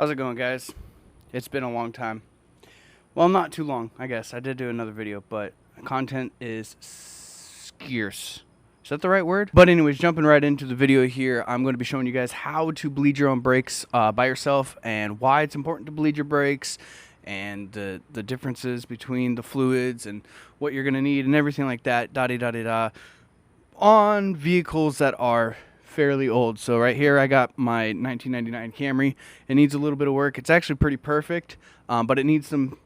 How's it going, guys? It's been a long time. Well, not too long, I guess. I did do another video, but content is scarce. Is that the right word? But anyways, jumping right into the video here, I'm going to be showing you guys how to bleed your own brakes by yourself and why it's important to bleed your brakes and the differences between the fluids and what you're going to need and everything like that, da-di-da-di-da, on vehicles that are fairly old. So right here I got my 1999 Camry. It needs a little bit of work. It's actually pretty perfect, but it needs some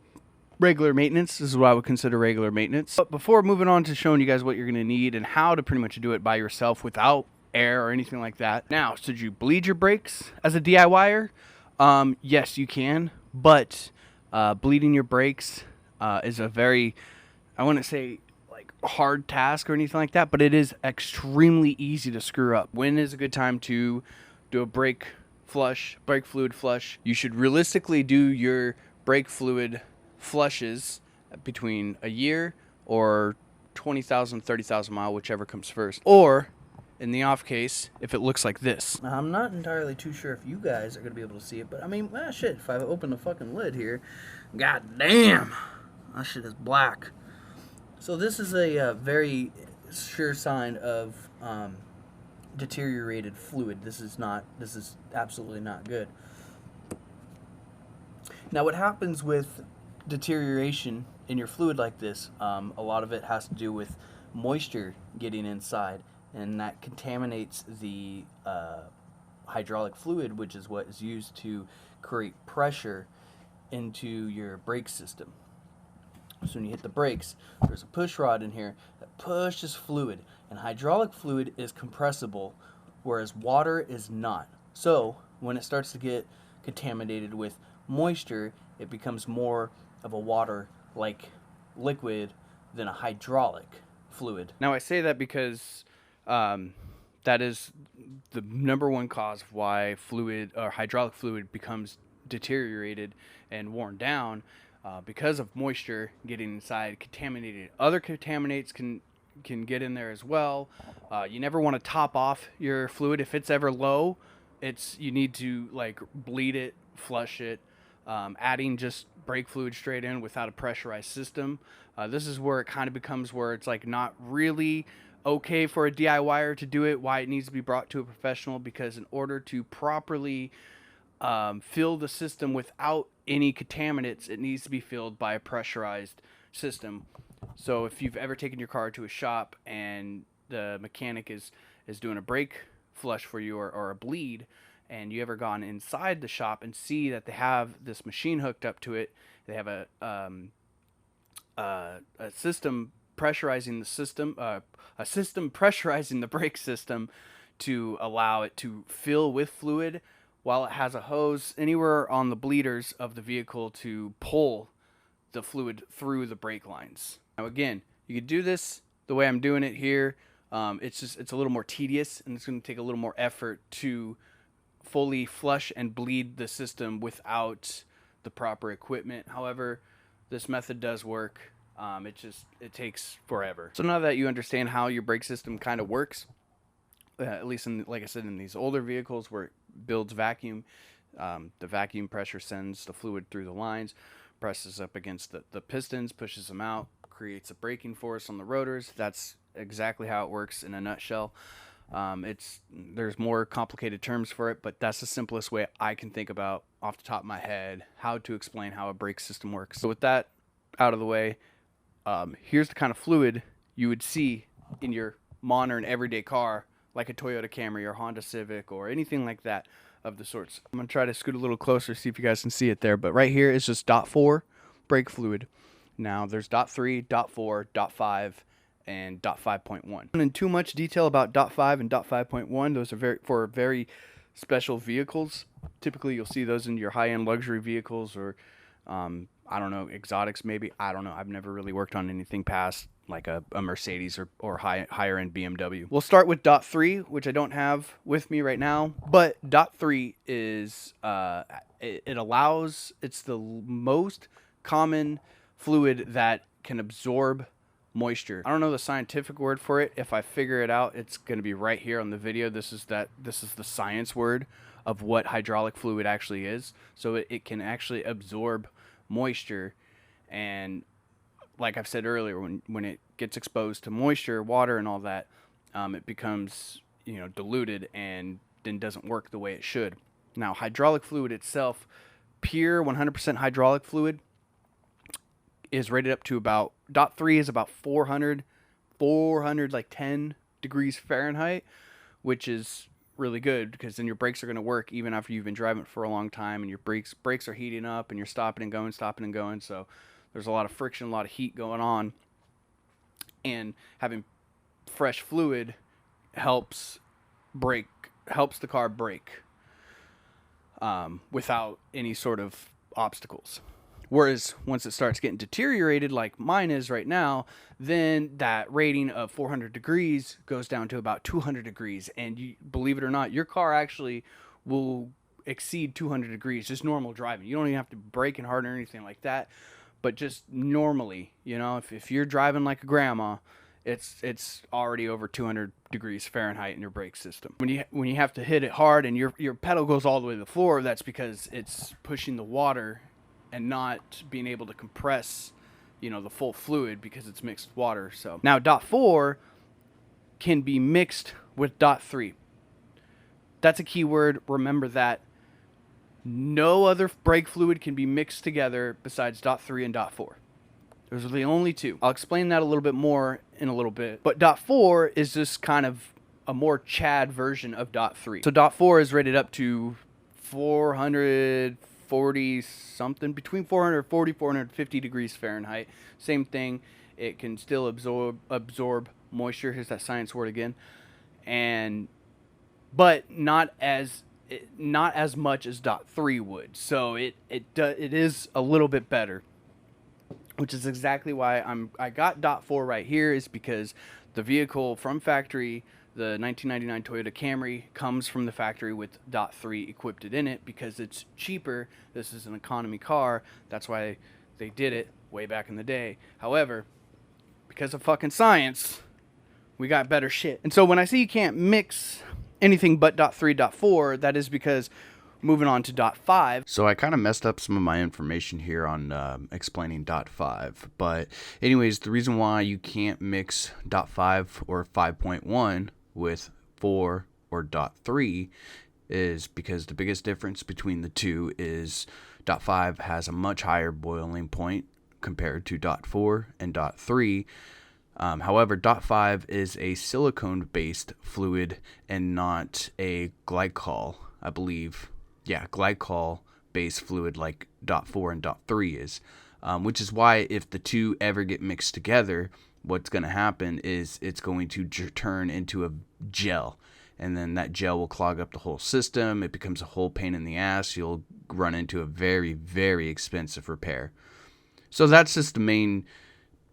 regular maintenance. This is what I would consider regular maintenance. But before moving on to showing you guys what you're going to need and how to pretty much do it by yourself without air or anything like that. Now, should you bleed your brakes as a DIYer? Yes, you can, but bleeding your brakes is a very, I wouldn't say like hard task or anything like that, but it is extremely easy to screw up. When is a good time to do a brake fluid flush? You should realistically do your brake fluid flushes between a year or 20,000, 30,000 mile, whichever comes first. Or in the off case, if it looks like this. Now, I'm not entirely too sure if you guys are going to be able to see it, but I mean, shit, if I open the fucking lid here, god damn, that shit is black. So this is a very sure sign of deteriorated fluid. This is absolutely not good. Now, what happens with deterioration in your fluid like this, a lot of it has to do with moisture getting inside, and that contaminates the hydraulic fluid, which is what is used to create pressure into your brake system. So when you hit the brakes, there's a push rod in here that pushes fluid, and hydraulic fluid is compressible, whereas water is not. So when it starts to get contaminated with moisture, it becomes more of a water-like liquid than a hydraulic fluid. Now I say that because that is the number one cause of why fluid or hydraulic fluid becomes deteriorated and worn down, because of moisture getting inside, contaminated. Other contaminants can get in there as well. You never want to top off your fluid. If it's ever low, you need to like bleed it, flush it. Adding just brake fluid straight in without a pressurized system. This is where it kind of becomes where it's like not really okay for a DIYer to do it, why it needs to be brought to a professional, because in order to properly fill the system without any contaminants, it needs to be filled by a pressurized system. So if you've ever taken your car to a shop and the mechanic is doing a brake flush for you or a bleed, and you ever gone inside the shop and see that they have this machine hooked up to it, they have a system pressurizing the system, a system pressurizing the brake system to allow it to fill with fluid, while it has a hose anywhere on the bleeders of the vehicle to pull the fluid through the brake lines. Now again, you could do this the way I'm doing it here. It's a little more tedious, and it's going to take a little more effort to fully flush and bleed the system without the proper equipment. However, this method does work. It takes forever. So now that you understand how your brake system kind of works, at least like I said, in these older vehicles where it builds vacuum, the vacuum pressure sends the fluid through the lines, presses up against the pistons, pushes them out, creates a braking force on the rotors. That's exactly how it works in a nutshell. There's more complicated terms for it, but that's the simplest way I can think about off the top of my head how to explain how a brake system works. So with that out of the way, here's the kind of fluid you would see in your modern everyday car, like a Toyota Camry or Honda Civic or anything like that of the sorts. I'm going to try to scoot a little closer, see if you guys can see it there, but right here is just .4 brake fluid. Now there's .3, .4, .5, and .5.1. In too much detail about .5 and .5.1, those are for very special vehicles. Typically you'll see those in your high-end luxury vehicles or I don't know, exotics maybe. I don't know. I've never really worked on anything past like a Mercedes or higher end BMW. We'll start with .3, which I don't have with me right now, but .3 is it allows, it's the most common fluid that can absorb moisture. I don't know the scientific word for it. If I figure it out, it's going to be right here on the video. This is the science word of what hydraulic fluid actually is. So it can actually absorb moisture, and like I've said earlier, when it gets exposed to moisture, water, and all that, it becomes, you know, diluted and then doesn't work the way it should. Now, hydraulic fluid itself, pure 100% hydraulic fluid, is rated up to about .3 is about 400 like 10 degrees Fahrenheit, which is really good because then your brakes are going to work even after you've been driving for a long time, and your brakes are heating up and you're stopping and going. So there's a lot of friction, a lot of heat going on, and having fresh fluid helps the car brake without any sort of obstacles. Whereas once it starts getting deteriorated, like mine is right now, then that rating of 400 degrees goes down to about 200 degrees. And you, believe it or not, your car actually will exceed 200 degrees, just normal driving. You don't even have to brake and harden or anything like that. But just normally, you know, if you're driving like a grandma, it's already over 200 degrees Fahrenheit in your brake system. When you have to hit it hard and your pedal goes all the way to the floor, that's because it's pushing the water and not being able to compress, you know, the full fluid because it's mixed with water. So now .4 can be mixed with .3. That's a key word. Remember that. No other brake fluid can be mixed together besides .3 and .4. Those are the only two. I'll explain that a little bit more in a little bit. But .4 is just kind of a more Chad version of .3. So .4 is rated up to 440 something, between 440 450 degrees Fahrenheit. Same thing. It can still absorb moisture. Here's that science word again. But not as much as .3 would. So it is a little bit better, which is exactly why I got .4 right here, is because the vehicle from factory, the 1999 Toyota Camry, comes from the factory with .3 equipped in it because it's cheaper. This is an economy car. That's why they did it way back in the day. However, because of fucking science, we got better shit. And so when I say you can't mix anything but .3, .4, that is because moving on to .5. So I kind of messed up some of my information here on explaining .5. But anyways, the reason why you can't mix .5 or 5.1 with 4 or .3 is because the biggest difference between the two is .5 has a much higher boiling point compared to .4 and .3. However, .5 is a silicone-based fluid and not a glycol, I believe. Yeah, glycol-based fluid like .4 and .3 is, which is why if the two ever get mixed together, what's going to happen is it's going to turn into a gel, and then that gel will clog up the whole system. It becomes a whole pain in the ass. You'll run into a very, very expensive repair. So that's just the main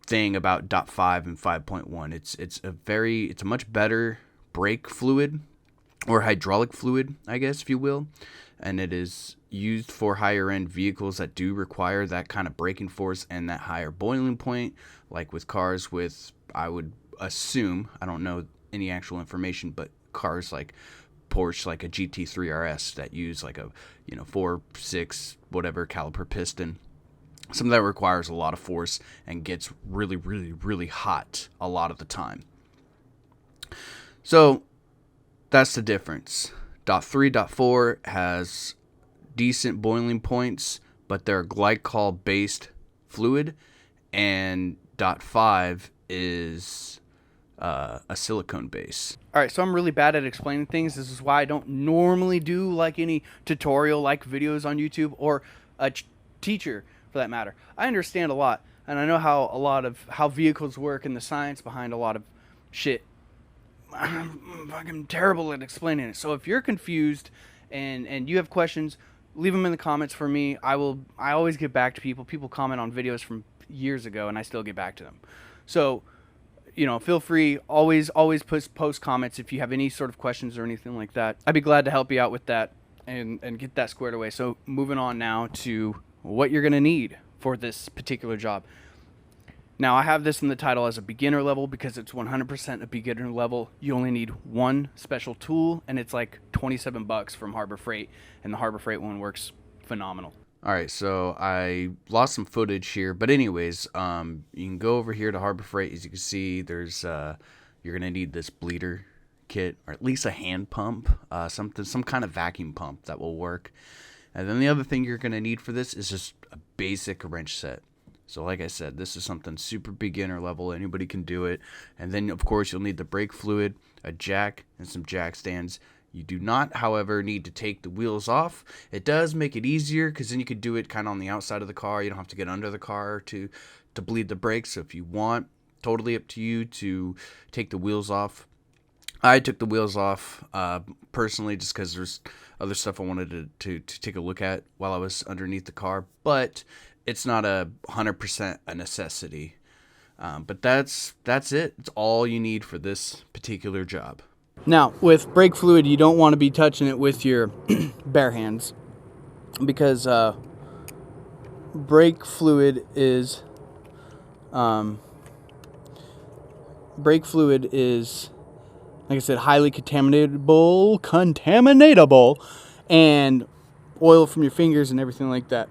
thing about .5 and 5.1. It's a much better brake fluid, or hydraulic fluid, I guess, if you will, and it is used for higher end vehicles that do require that kind of braking force and that higher boiling point, like with cars with, I would assume, I don't know any actual information, but cars like Porsche, like a GT3 RS that use like a 4, 6, whatever caliper piston. Something that requires a lot of force and gets really, really, really hot a lot of the time. So that's the difference. .3, .4 has decent boiling points, but they're glycol-based fluid, and .5 is a silicone base. All right, so I'm really bad at explaining things. This is why I don't normally do like any tutorial-like videos on YouTube, or a teacher for that matter. I understand a lot, and I know how vehicles work and the science behind a lot of shit. I'm fucking terrible at explaining it. So if you're confused and you have questions, leave them in the comments for me. I always get back to people. People comment on videos from years ago, and I still get back to them. So, feel free, always post comments if you have any sort of questions or anything like that. I'd be glad to help you out with that and get that squared away. So moving on now to what you're going to need for this particular job. Now, I have this in the title as a beginner level because it's 100% a beginner level. You only need one special tool, and it's like $27 from Harbor Freight, and the Harbor Freight one works phenomenal. All right, so I lost some footage here, but anyways, you can go over here to Harbor Freight. As you can see, there's you're gonna need this bleeder kit, or at least a hand pump, some kind of vacuum pump that will work. And then the other thing you're gonna need for this is just a basic wrench set. So like I said, this is something super beginner level. Anybody can do it. And then, of course, you'll need the brake fluid, a jack, and some jack stands. You do not, however, need to take the wheels off. It does make it easier because then you could do it kind of on the outside of the car. You don't have to get under the car to bleed the brakes. So if you want, totally up to you to take the wheels off. I took the wheels off personally just because there's other stuff I wanted to take a look at while I was underneath the car. But it's not 100% a necessity. But that's it. It's all you need for this particular job. Now, with brake fluid, you don't want to be touching it with your bare hands because brake fluid is like I said, highly contaminatable, and oil from your fingers and everything like that.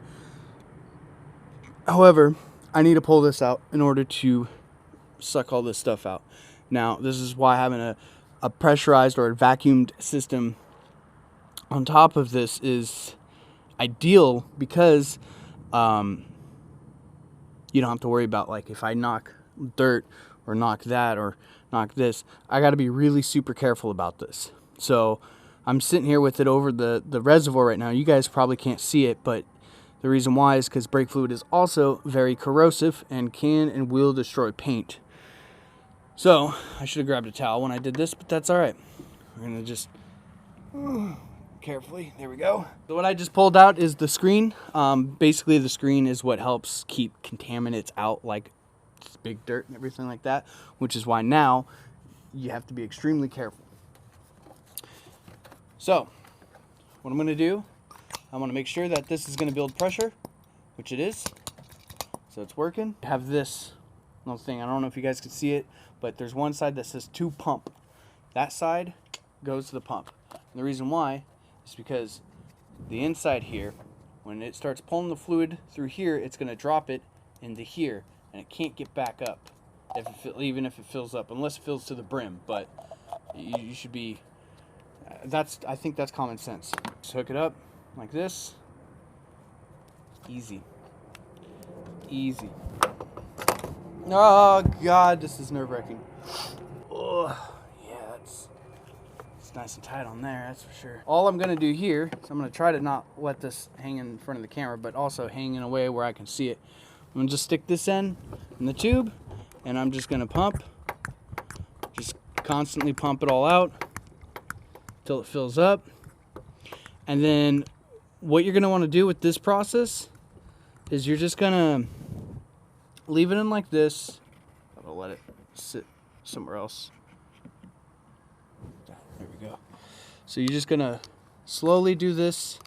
However, I need to pull this out in order to suck all this stuff out. Now, this is why having a pressurized or a vacuumed system on top of this is ideal because you don't have to worry about, like, if I knock dirt or knock that or knock this, I got to be really super careful about this. So I'm sitting here with it over the reservoir right now. You guys probably can't see it, but the reason why is because brake fluid is also very corrosive and can and will destroy paint. So I should have grabbed a towel when I did this, but that's all right. We're going to just carefully. There we go. So what I just pulled out is the screen. Basically, the screen is what helps keep contaminants out, like big dirt and everything like that, which is why now you have to be extremely careful. So what I'm going to do, I want to make sure that this is going to build pressure, which it is. So it's working. I have this little thing. I don't know if you guys can see it, but there's one side that says to pump. That side goes to the pump. And the reason why is because the inside here, when it starts pulling the fluid through here, it's going to drop it into here, and it can't get back up even if it fills up, unless it fills to the brim. But you should be, I think that's common sense. Just hook it up like this. Easy. Easy. Oh God, this is nerve-wracking. Oh, yeah, it's nice and tight on there, that's for sure. All I'm gonna do here is I'm gonna try to not let this hang in front of the camera, but also hang in a way where I can see it. I'm gonna just stick this in the tube, and I'm just gonna pump. Just constantly pump it all out till it fills up. And then what you're gonna want to do with this process is you're just gonna leave it in like this. I'll let it sit somewhere else. There we go. So you're just gonna slowly do this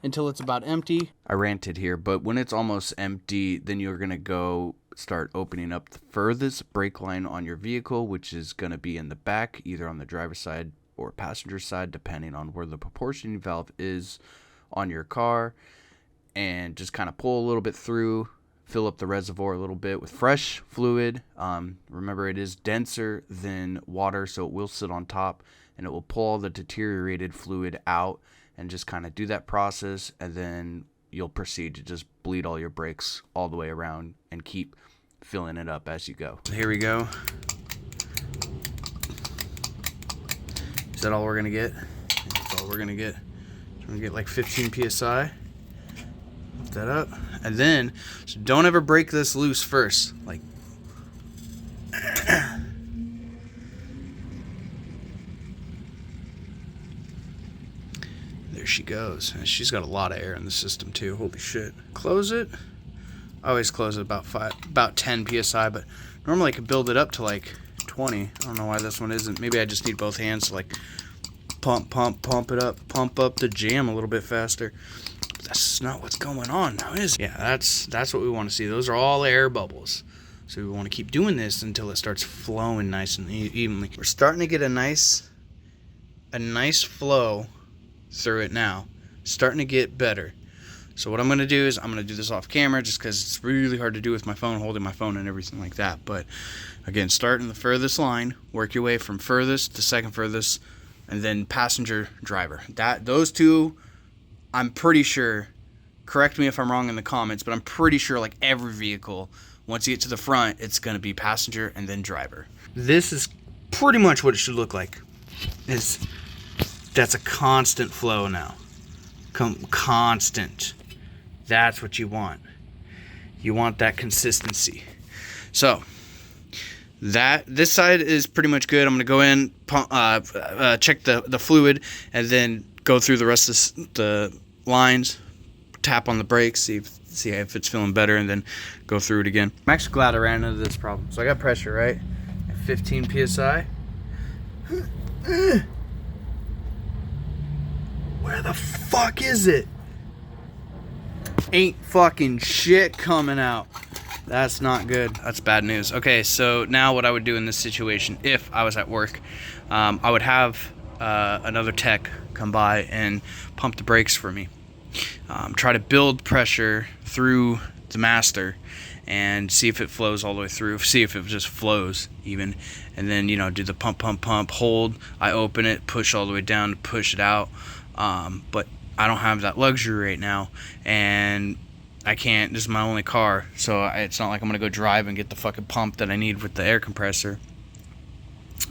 until it's about empty. I ranted here, but when it's almost empty, then you're going to go start opening up the furthest brake line on your vehicle, which is going to be in the back, either on the driver's side or passenger side, depending on where the proportioning valve is on your car, and just kind of pull a little bit through, fill up the reservoir a little bit with fresh fluid. Remember, it is denser than water, so it will sit on top, and it will pull all the deteriorated fluid out, and just kind of do that process, and then you'll proceed to just bleed all your brakes all the way around and keep filling it up as you go. So here we go. Is that all we're gonna get? That's all we're gonna get. We're gonna get like 15 psi. Put that up, and then so don't ever break this loose first. Like, there she goes. And she's got a lot of air in the system too. Holy shit! Close it. I always close it about 10 psi, but normally I could build it up to like 20. I don't know why this one isn't. Maybe I just need both hands to like pump it up, pump up the jam a little bit faster. But that's not what's going on now, is it? Yeah, that's what we want to see. Those are all air bubbles. So we want to keep doing this until it starts flowing nice and evenly. We're starting to get a nice flow through it now. Starting to get better. So what I'm going to do is I'm going to do this off camera just because it's really hard to do with my phone, holding my phone and everything like that. But again, start in the furthest line, work your way from furthest to second furthest, and then passenger, driver. Those two, I'm pretty sure, correct me if I'm wrong in the comments, but I'm pretty sure like every vehicle, once you get to the front, it's going to be passenger and then driver. This is pretty much what it should look like. That's a constant flow now. Constant. That's what you want. You want that consistency. So this side is pretty much good. I'm gonna go in, check the fluid, and then go through the rest of the lines, tap on the brakes, see if it's feeling better, and then go through it again. I'm actually glad I ran into this problem. So I got pressure, right? At 15 psi. Where the fuck is it? Ain't fucking shit coming out. That's not good. That's bad news. Okay, so now what I would do in this situation, if I was at work, I would have another tech come by and pump the brakes for me. Try to build pressure through the master and see if it flows all the way through. See if it just flows even. And then, do the pump, hold. I open it, push all the way down to push it out. But I don't have that luxury right now, and I can't. This is my only car, so it's not like I'm gonna go drive and get the fucking pump that I need with the air compressor.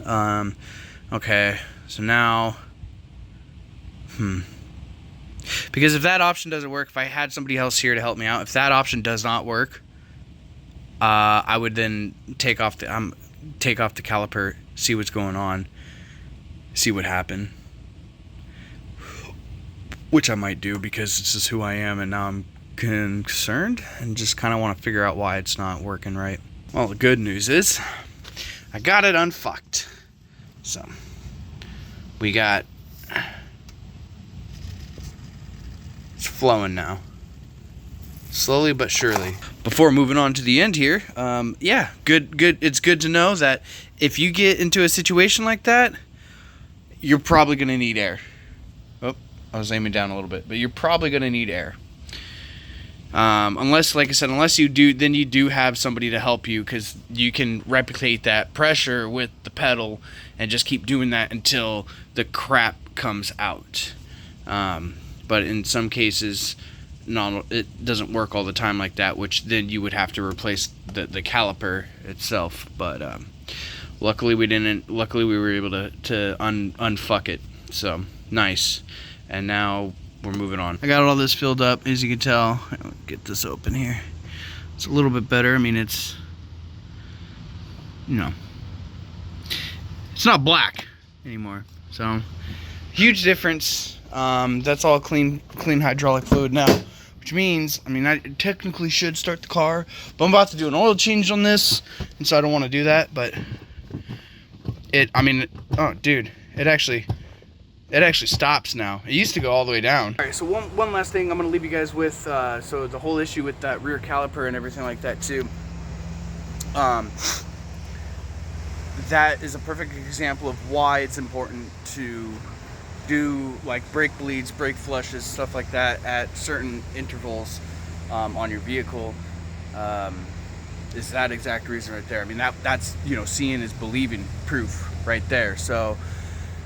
Okay, so now, because if that option doesn't work, if I had somebody else here to help me out, if that option does not work, I would then take off the caliper, see what's going on, see what happened. Which I might do because this is who I am, and now I'm concerned and just kind of want to figure out why it's not working right. Well, the good news is I got it unfucked. So we got, it's flowing now. Slowly but surely. Before moving on to the end here, yeah, good. It's good to know that if you get into a situation like that, you're probably going to need air. I was aiming down a little bit, but you're probably going to need air. Unless, like I said, unless you do, then you do have somebody to help you, because you can replicate that pressure with the pedal and just keep doing that until the crap comes out. But in some cases, it doesn't work all the time like that, which then you would have to replace the caliper itself. But luckily we didn't. Luckily we were able to unfuck it. So nice. And now we're moving on. I got all this filled up, as you can tell. I'll get this open here. It's a little bit better. I mean, it's, it's not black anymore. So, huge difference. That's all clean hydraulic fluid now. Which means, I technically should start the car. But I'm about to do an oil change on this. And so I don't want to do that. But, oh, dude. It actually stops now. It used to go all the way down. All right, so one last thing I'm gonna leave you guys with. So the whole issue with that rear caliper and everything like that too. That is a perfect example of why it's important to do like brake bleeds, brake flushes, stuff like that at certain intervals on your vehicle. Is that exact reason right there? That's seeing is believing proof right there. So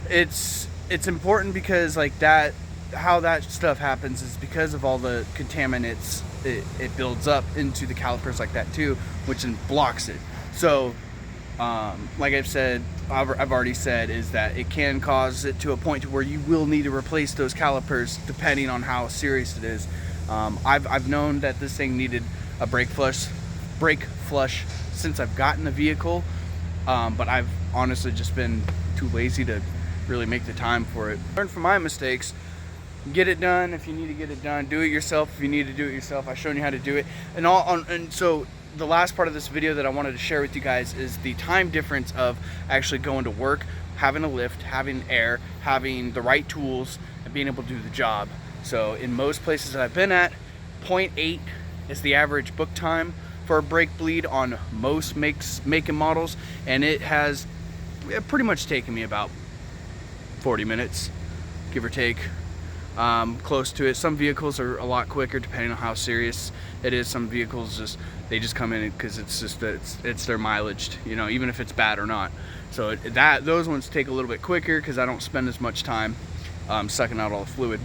it's important because like that, how that stuff happens is because of all the contaminants it builds up into the calipers like that too, which then blocks it. So like I've already said, is that it can cause it to a point to where you will need to replace those calipers depending on how serious it is. I've known that this thing needed a brake flush since I've gotten the vehicle, but I've honestly just been too lazy to really make the time for it. Learn from my mistakes, get it done if you need to get it done, do it yourself if you need to do it yourself. I've shown you how to do it, and so the last part of this video that I wanted to share with you guys is the time difference of actually going to work, having a lift, having air, having the right tools, and being able to do the job. So in most places that I've been at, 0.8 is the average book time for a brake bleed on most make and models, and it pretty much taken me about 40 minutes, give or take, close to it. Some vehicles are a lot quicker depending on how serious it is. Some vehicles they just come in because it's their mileage, you know, even if it's bad or not. So those ones take a little bit quicker because I don't spend as much time sucking out all the fluid.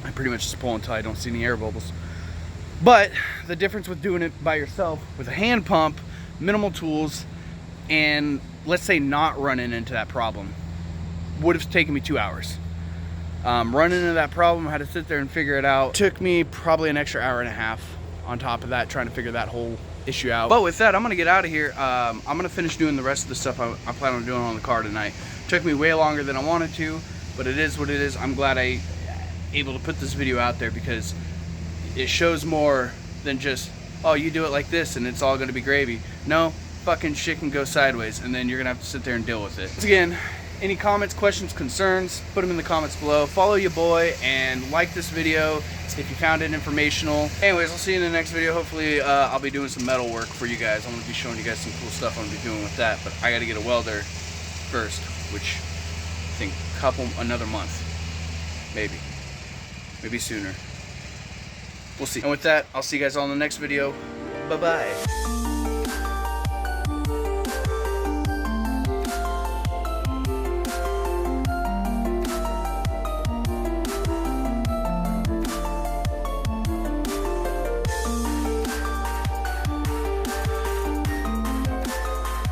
I pretty much just pull until I don't see any air bubbles. But the difference with doing it by yourself with a hand pump, minimal tools, and let's say not running into that problem, would have taken me 2 hours. Running into that problem, I had to sit there and figure it out. It took me probably an extra hour and a half on top of that, trying to figure that whole issue out. But with that, I'm gonna get out of here. I'm gonna finish doing the rest of the stuff I plan on doing on the car tonight. Took me way longer than I wanted to, but it is what it is. I'm glad I able to put this video out there because it shows more than just, oh, you do it like this and it's all gonna be gravy. No, fucking shit can go sideways, and then you're gonna have to sit there and deal with it. Once again, any comments, questions, concerns, put them in the comments below. Follow your boy and like this video if you found it informational. Anyways, I'll see you in the next video. Hopefully I'll be doing some metal work for you guys. I'm gonna be showing you guys some cool stuff I'm gonna be doing with that, but I gotta get a welder first, which I think another month, maybe sooner. We'll see. And with that, I'll see you guys all in the next video. Bye-bye.